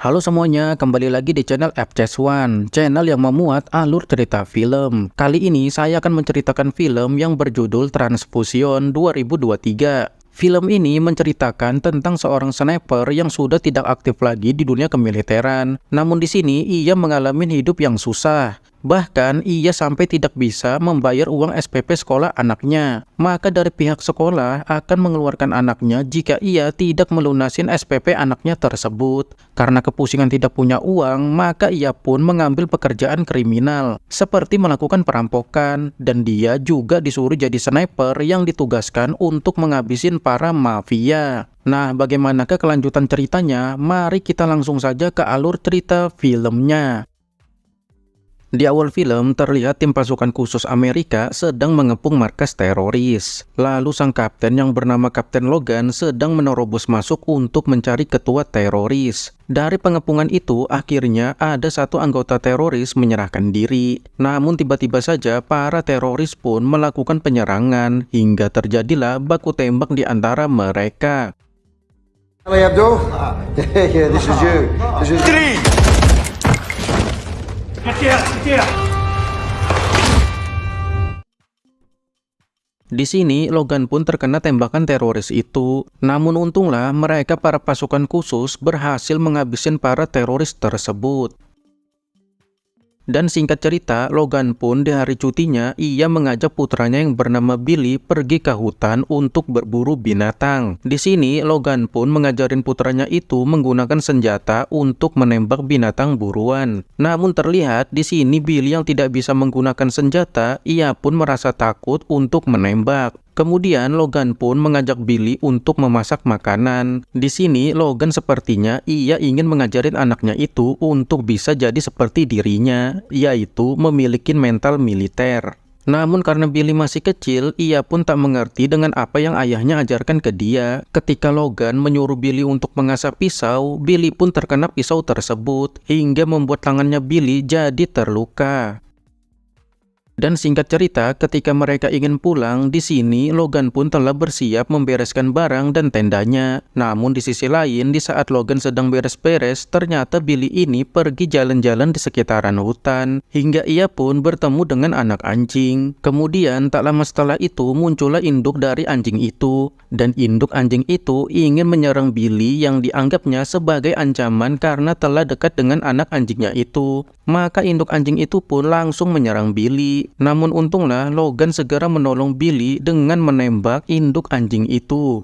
Halo semuanya, kembali lagi di channel FCS1, channel yang memuat alur cerita film. Kali ini saya akan menceritakan film yang berjudul Transfusion 2023. Film ini menceritakan tentang seorang sniper yang sudah tidak aktif lagi di dunia kemiliteran. Namun di sini ia mengalami hidup yang susah. Bahkan ia sampai tidak bisa membayar uang SPP sekolah anaknya. Maka dari pihak sekolah akan mengeluarkan anaknya jika ia tidak melunasin SPP anaknya tersebut. Karena kepusingan tidak punya uang, maka ia pun mengambil pekerjaan kriminal, seperti melakukan perampokan, dan dia juga disuruh jadi sniper yang ditugaskan untuk menghabisin para mafia. Nah, bagaimanakah kelanjutan ceritanya? Mari kita langsung saja ke alur cerita filmnya. Di awal film, terlihat tim pasukan khusus Amerika sedang mengepung markas teroris. Lalu sang kapten yang bernama Kapten Logan sedang menerobos masuk untuk mencari ketua teroris. Dari pengepungan itu, akhirnya ada satu anggota teroris menyerahkan diri. Namun tiba-tiba saja para teroris pun melakukan penyerangan, hingga terjadilah baku tembak di antara mereka. Charlie Hebdo? Yeah, this is you. This is Di sini, Logan pun terkena tembakan teroris itu. Namun untunglah mereka para pasukan khusus berhasil menghabisin para teroris tersebut. Dan singkat cerita, Logan pun di hari cutinya, ia mengajak putranya yang bernama Billy pergi ke hutan untuk berburu binatang. Di sini, Logan pun mengajarin putranya itu menggunakan senjata untuk menembak binatang buruan. Namun terlihat di sini Billy yang tidak bisa menggunakan senjata, ia pun merasa takut untuk menembak. Kemudian Logan pun mengajak Billy untuk memasak makanan. Di sini Logan sepertinya ia ingin mengajarin anaknya itu untuk bisa jadi seperti dirinya, yaitu memiliki mental militer. Namun karena Billy masih kecil, ia pun tak mengerti dengan apa yang ayahnya ajarkan ke dia. Ketika Logan menyuruh Billy untuk mengasah pisau, Billy pun terkena pisau tersebut, hingga membuat tangannya Billy jadi terluka. Dan singkat cerita, ketika mereka ingin pulang, di sini Logan pun telah bersiap membereskan barang dan tendanya. Namun di sisi lain, di saat Logan sedang beres-beres, ternyata Billy ini pergi jalan-jalan di sekitaran hutan, hingga ia pun bertemu dengan anak anjing. Kemudian tak lama setelah itu muncullah induk dari anjing itu, dan induk anjing itu ingin menyerang Billy yang dianggapnya sebagai ancaman karena telah dekat dengan anak anjingnya itu. Maka induk anjing itu pun langsung menyerang Billy. Namun untunglah Logan segera menolong Billy dengan menembak induk anjing itu.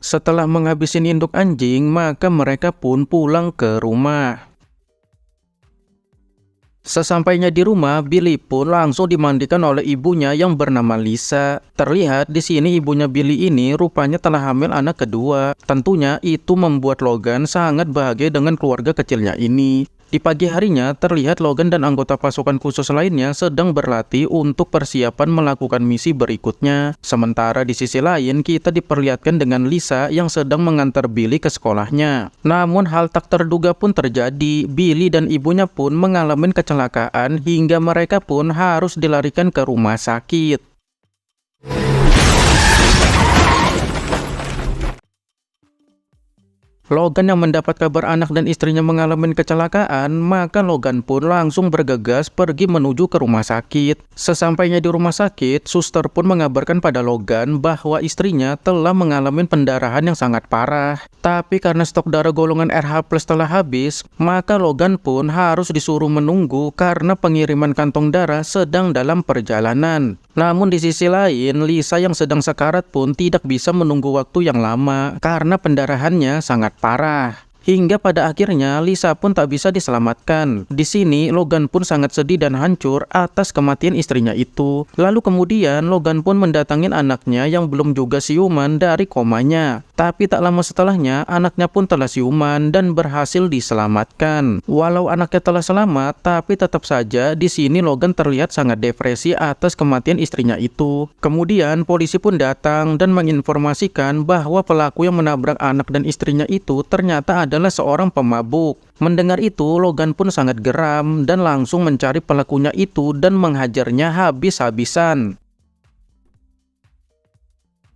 Setelah menghabisin induk anjing, maka mereka pun pulang ke rumah. Sesampainya di rumah, Billy pun langsung dimandikan oleh ibunya yang bernama Lisa. Terlihat di sini ibunya Billy ini rupanya telah hamil anak kedua. Tentunya itu membuat Logan sangat bahagia dengan keluarga kecilnya ini. Di pagi harinya, terlihat Logan dan anggota pasukan khusus lainnya sedang berlatih untuk persiapan melakukan misi berikutnya. Sementara di sisi lain, kita diperlihatkan dengan Lisa yang sedang mengantar Billy ke sekolahnya. Namun hal tak terduga pun terjadi. Billy dan ibunya pun mengalami kecelakaan hingga mereka pun harus dilarikan ke rumah sakit. Logan yang mendapat kabar anak dan istrinya mengalami kecelakaan, maka Logan pun langsung bergegas pergi menuju ke rumah sakit. Sesampainya di rumah sakit, suster pun mengabarkan pada Logan bahwa istrinya telah mengalami pendarahan yang sangat parah. Tapi karena stok darah golongan RH+ telah habis, maka Logan pun harus disuruh menunggu karena pengiriman kantong darah sedang dalam perjalanan. Namun di sisi lain, Lisa yang sedang sekarat pun tidak bisa menunggu waktu yang lama karena pendarahannya sangat parah. Hingga pada akhirnya Lisa pun tak bisa diselamatkan. Di sini Logan pun sangat sedih dan hancur atas kematian istrinya itu. Lalu kemudian Logan pun mendatangin anaknya yang belum juga siuman dari komanya. Tapi tak lama setelahnya anaknya pun telah siuman dan berhasil diselamatkan. Walau anaknya telah selamat, tapi tetap saja di sini Logan terlihat sangat depresi atas kematian istrinya itu. Kemudian polisi pun datang dan menginformasikan bahwa pelaku yang menabrak anak dan istrinya itu ternyata adalah seorang pemabuk. Mendengar itu, Logan pun sangat geram dan langsung mencari pelakunya itu dan menghajarnya habis-habisan.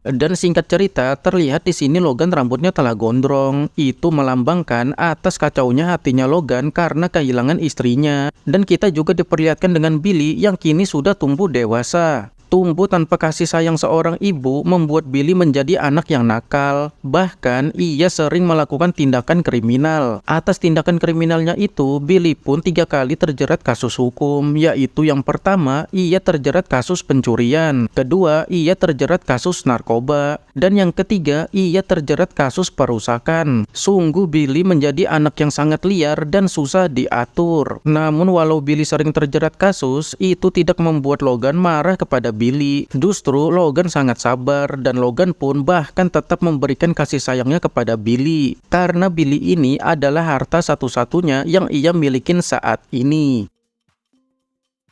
Dan singkat cerita, terlihat di sini Logan rambutnya telah gondrong. Itu melambangkan atas kacaunya hatinya Logan karena kehilangan istrinya. Dan kita juga diperlihatkan dengan Billy yang kini sudah tumbuh dewasa. Tumbuh tanpa kasih sayang seorang ibu membuat Billy menjadi anak yang nakal. Bahkan ia sering melakukan tindakan kriminal. Atas tindakan kriminalnya itu, Billy pun 3 kali terjerat kasus hukum, yaitu yang pertama, ia terjerat kasus pencurian. Kedua, ia terjerat kasus narkoba. Dan yang ketiga, ia terjerat kasus perusakan. Sungguh Billy menjadi anak yang sangat liar dan susah diatur. Namun walau Billy sering terjerat kasus, itu tidak membuat Logan marah kepada Billy. Justru Logan sangat sabar dan Logan pun bahkan tetap memberikan kasih sayangnya kepada Billy. Karena Billy ini adalah harta satu-satunya yang ia milikin saat ini.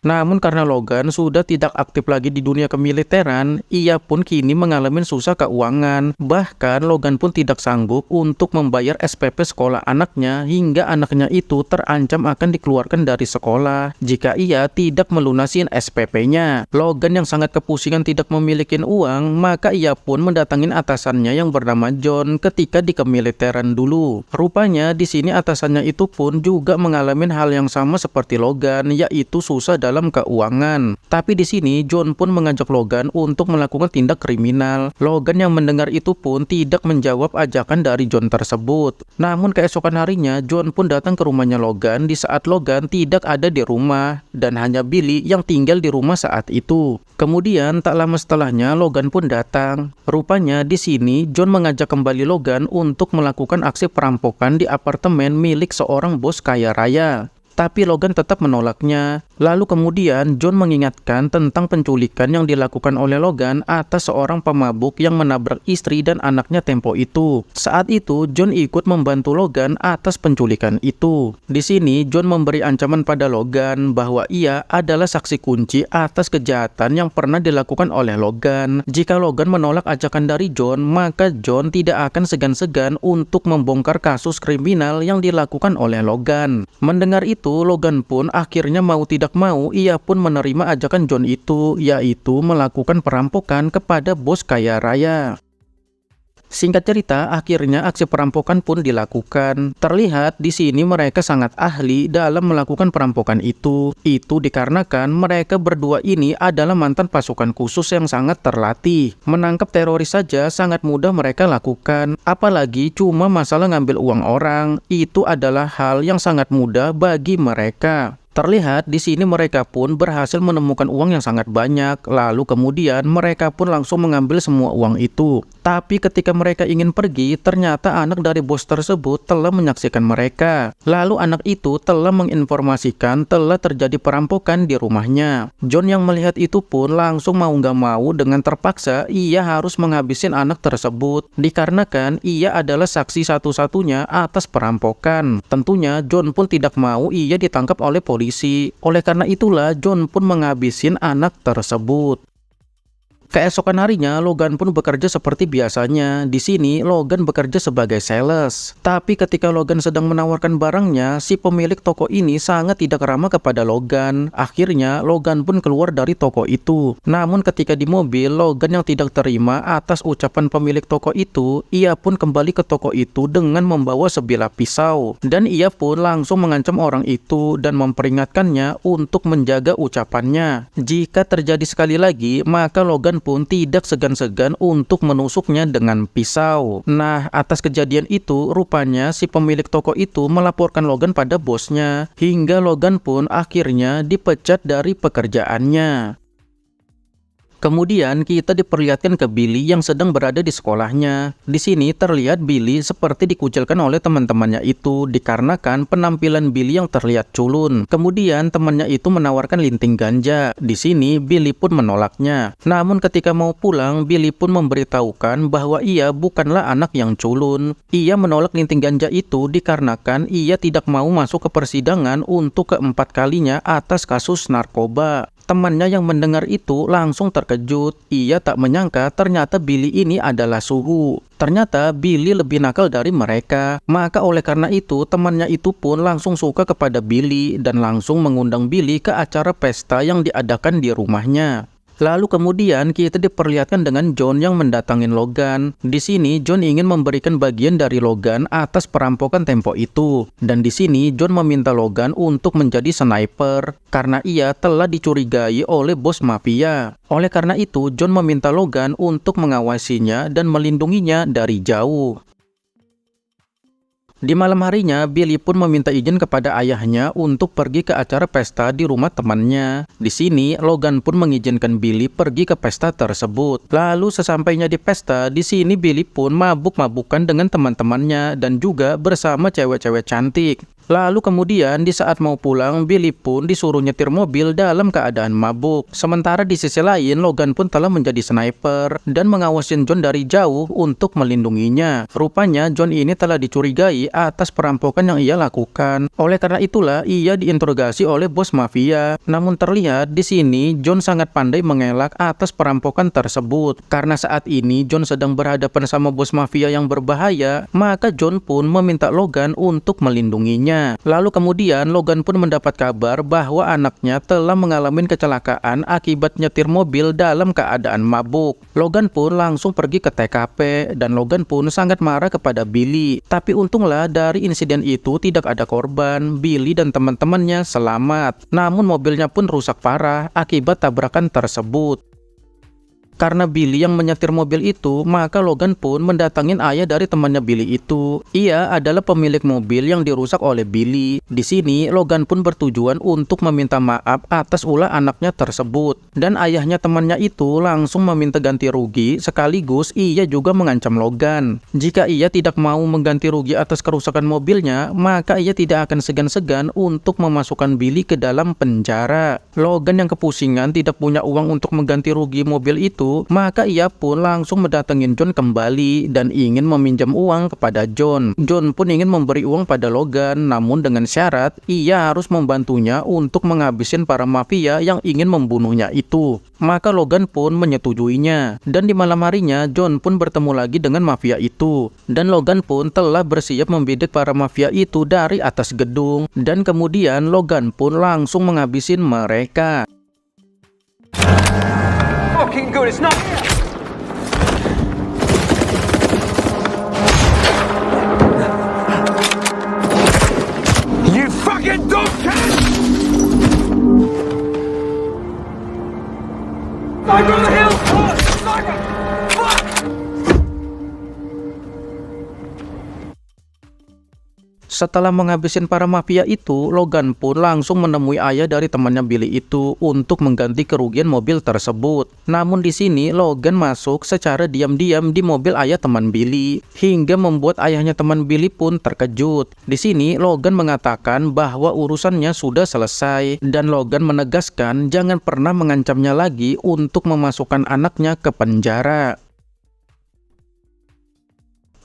Namun karena Logan sudah tidak aktif lagi di dunia kemiliteran, ia pun kini mengalami susah keuangan. Bahkan Logan pun tidak sanggup untuk membayar SPP sekolah anaknya hingga anaknya itu terancam akan dikeluarkan dari sekolah jika ia tidak melunasi SPP-nya. Logan yang sangat kepusingan tidak memiliki uang, maka ia pun mendatangin atasannya yang bernama John ketika di kemiliteran dulu. Rupanya di sini atasannya itu pun juga mengalami hal yang sama seperti Logan, yaitu susah dalam keuangan. Tapi di sini John pun mengajak Logan untuk melakukan tindak kriminal. Logan yang mendengar itu pun tidak menjawab ajakan dari John tersebut. Namun keesokan harinya John pun datang ke rumahnya Logan di saat Logan tidak ada di rumah dan hanya Billy yang tinggal di rumah saat itu. Kemudian tak lama setelahnya Logan pun datang. Rupanya di sini John mengajak kembali Logan untuk melakukan aksi perampokan di apartemen milik seorang bos kaya raya. Tapi Logan tetap menolaknya. Lalu kemudian John mengingatkan tentang penculikan yang dilakukan oleh Logan atas seorang pemabuk yang menabrak istri dan anaknya tempo itu. Saat itu John ikut membantu Logan atas penculikan itu. Di sini John memberi ancaman pada Logan bahwa ia adalah saksi kunci atas kejahatan yang pernah dilakukan oleh Logan. Jika Logan menolak ajakan dari John, maka John tidak akan segan-segan untuk membongkar kasus kriminal yang dilakukan oleh Logan. Mendengar itu, Logan pun akhirnya mau tidak mau, ia pun menerima ajakan John itu, yaitu melakukan perampokan kepada bos kaya raya. Singkat cerita, akhirnya aksi perampokan pun dilakukan. Terlihat di sini mereka sangat ahli dalam melakukan perampokan itu. Itu dikarenakan mereka berdua ini adalah mantan pasukan khusus yang sangat terlatih. Menangkap teroris saja sangat mudah mereka lakukan. Apalagi cuma masalah ngambil uang orang, itu adalah hal yang sangat mudah bagi mereka. Terlihat di sini mereka pun berhasil menemukan uang yang sangat banyak, lalu kemudian mereka pun langsung mengambil semua uang itu. Tapi ketika mereka ingin pergi, ternyata anak dari bos tersebut telah menyaksikan mereka. Lalu anak itu telah menginformasikan telah terjadi perampokan di rumahnya. John yang melihat itu pun langsung mau nggak mau dengan terpaksa ia harus menghabisin anak tersebut, dikarenakan ia adalah saksi satu-satunya atas perampokan. Tentunya John pun tidak mau ia ditangkap oleh polisi. Oleh karena itulah John pun menghabisin anak tersebut. Keesokan harinya, Logan pun bekerja seperti biasanya. Di sini, Logan bekerja sebagai sales. Tapi ketika Logan sedang menawarkan barangnya, si pemilik toko ini sangat tidak ramah kepada Logan. Akhirnya, Logan pun keluar dari toko itu. Namun ketika di mobil, Logan yang tidak terima atas ucapan pemilik toko itu, ia pun kembali ke toko itu dengan membawa sebilah pisau. Dan ia pun langsung mengancam orang itu dan memperingatkannya untuk menjaga ucapannya. Jika terjadi sekali lagi, maka Logan pun tidak segan-segan untuk menusuknya dengan pisau. Nah, atas kejadian itu, rupanya si pemilik toko itu melaporkan Logan pada bosnya, hingga Logan pun akhirnya dipecat dari pekerjaannya. Kemudian kita diperlihatkan ke Billy yang sedang berada di sekolahnya. Di sini terlihat Billy seperti dikucilkan oleh teman-temannya itu dikarenakan penampilan Billy yang terlihat culun. Kemudian temannya itu menawarkan linting ganja. Di sini Billy pun menolaknya. Namun ketika mau pulang, Billy pun memberitahukan bahwa ia bukanlah anak yang culun. Ia menolak linting ganja itu dikarenakan ia tidak mau masuk ke persidangan untuk keempat kalinya atas kasus narkoba. Temannya yang mendengar itu langsung terkejut. Ia tak menyangka ternyata Billy ini adalah suhu. Ternyata Billy lebih nakal dari mereka. Maka oleh karena itu temannya itu pun langsung suka kepada Billy dan langsung mengundang Billy ke acara pesta yang diadakan di rumahnya. Lalu kemudian kita diperlihatkan dengan John yang mendatangin Logan. Di sini John ingin memberikan bagian dari Logan atas perampokan Tempo itu. Dan di sini John meminta Logan untuk menjadi sniper karena ia telah dicurigai oleh bos mafia. Oleh karena itu John meminta Logan untuk mengawasinya dan melindunginya dari jauh. Di malam harinya, Billy pun meminta izin kepada ayahnya untuk pergi ke acara pesta di rumah temannya. Di sini, Logan pun mengizinkan Billy pergi ke pesta tersebut. Lalu sesampainya di pesta, di sini Billy pun mabuk-mabukan dengan teman-temannya dan juga bersama cewek-cewek cantik. Lalu kemudian di saat mau pulang, Billy pun disuruh nyetir mobil dalam keadaan mabuk. Sementara di sisi lain, Logan pun telah menjadi sniper dan mengawasin John dari jauh untuk melindunginya. Rupanya John ini telah dicurigai atas perampokan yang ia lakukan. Oleh karena itulah ia diinterogasi oleh bos mafia. Namun terlihat di sini John sangat pandai mengelak atas perampokan tersebut. Karena saat ini John sedang berhadapan sama bos mafia yang berbahaya, maka John pun meminta Logan untuk melindunginya. Lalu kemudian Logan pun mendapat kabar bahwa anaknya telah mengalami kecelakaan akibat nyetir mobil dalam keadaan mabuk. Logan pun langsung pergi ke TKP dan Logan pun sangat marah kepada Billy. Tapi untunglah dari insiden itu tidak ada korban. Billy dan teman-temannya selamat. Namun mobilnya pun rusak parah akibat tabrakan tersebut. Karena Billy yang menyetir mobil itu, maka Logan pun mendatangin ayah dari temannya Billy itu. Ia adalah pemilik mobil yang dirusak oleh Billy. Di sini, Logan pun bertujuan untuk meminta maaf atas ulah anaknya tersebut. Dan ayahnya temannya itu langsung meminta ganti rugi, sekaligus ia juga mengancam Logan. Jika ia tidak mau mengganti rugi atas kerusakan mobilnya, maka ia tidak akan segan-segan untuk memasukkan Billy ke dalam penjara. Logan yang kepusingan tidak punya uang untuk mengganti rugi mobil itu, maka ia pun langsung mendatangin John kembali dan ingin meminjam uang kepada John. John pun ingin memberi uang pada Logan, namun dengan syarat ia harus membantunya untuk menghabisin para mafia yang ingin membunuhnya itu. Maka Logan pun menyetujuinya. Dan di malam harinya John pun bertemu lagi dengan mafia itu. Dan Logan pun telah bersiap membidik para mafia itu dari atas gedung. Dan kemudian Logan pun langsung menghabisin mereka. Fucking good, it's not. You fucking dogcat! Sniper on the hill! Sniper! Fuck! Setelah menghabisin para mafia itu, Logan pun langsung menemui ayah dari temannya Billy itu untuk mengganti kerugian mobil tersebut. Namun di sini Logan masuk secara diam-diam di mobil ayah teman Billy, hingga membuat ayahnya teman Billy pun terkejut. Di sini Logan mengatakan bahwa urusannya sudah selesai dan Logan menegaskan jangan pernah mengancamnya lagi untuk memasukkan anaknya ke penjara.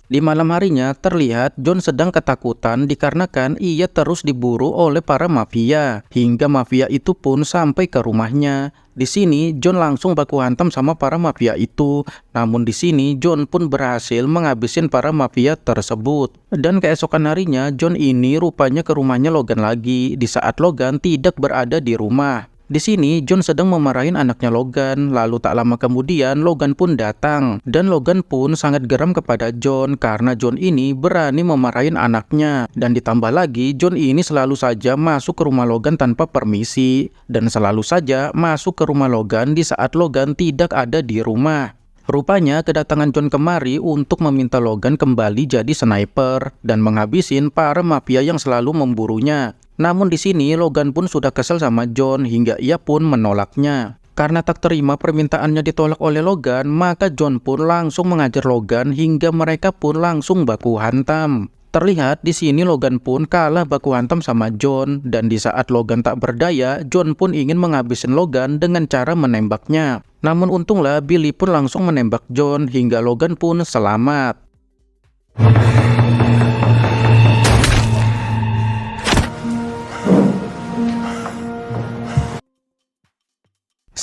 Di malam harinya terlihat John sedang ketakutan dikarenakan ia terus diburu oleh para mafia, hingga mafia itu pun sampai ke rumahnya. Di sini John langsung baku hantam sama para mafia itu. Namun di sini John pun berhasil menghabisin para mafia tersebut. Dan keesokan harinya John ini rupanya ke rumahnya Logan lagi di saat Logan tidak berada di rumah. Di sini John sedang memarahin anaknya Logan. Lalu tak lama kemudian Logan pun datang dan Logan pun sangat geram kepada John karena John ini berani memarahin anaknya. Dan ditambah lagi John ini selalu saja masuk ke rumah Logan tanpa permisi dan selalu saja masuk ke rumah Logan di saat Logan tidak ada di rumah. Rupanya kedatangan John kemari untuk meminta Logan kembali jadi sniper dan menghabisin para mafia yang selalu memburunya. Namun di sini Logan pun sudah kesal sama John hingga ia pun menolaknya. Karena tak terima permintaannya ditolak oleh Logan, maka John pun langsung mengajar Logan hingga mereka pun langsung baku hantam. Terlihat di sini Logan pun kalah baku hantam sama John dan di saat Logan tak berdaya, John pun ingin menghabisin Logan dengan cara menembaknya. Namun untunglah Billy pun langsung menembak John hingga Logan pun selamat.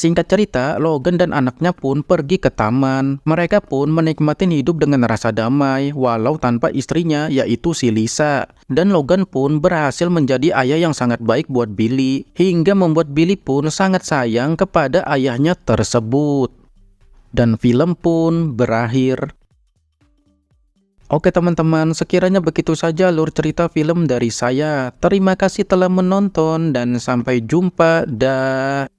Singkat cerita, Logan dan anaknya pun pergi ke taman. Mereka pun menikmati hidup dengan rasa damai, walau tanpa istrinya, yaitu si Lisa. Dan Logan pun berhasil menjadi ayah yang sangat baik buat Billy, hingga membuat Billy pun sangat sayang kepada ayahnya tersebut. Dan film pun berakhir. Oke teman-teman, sekiranya begitu saja alur cerita film dari saya. Terima kasih telah menonton dan sampai jumpa. Dah.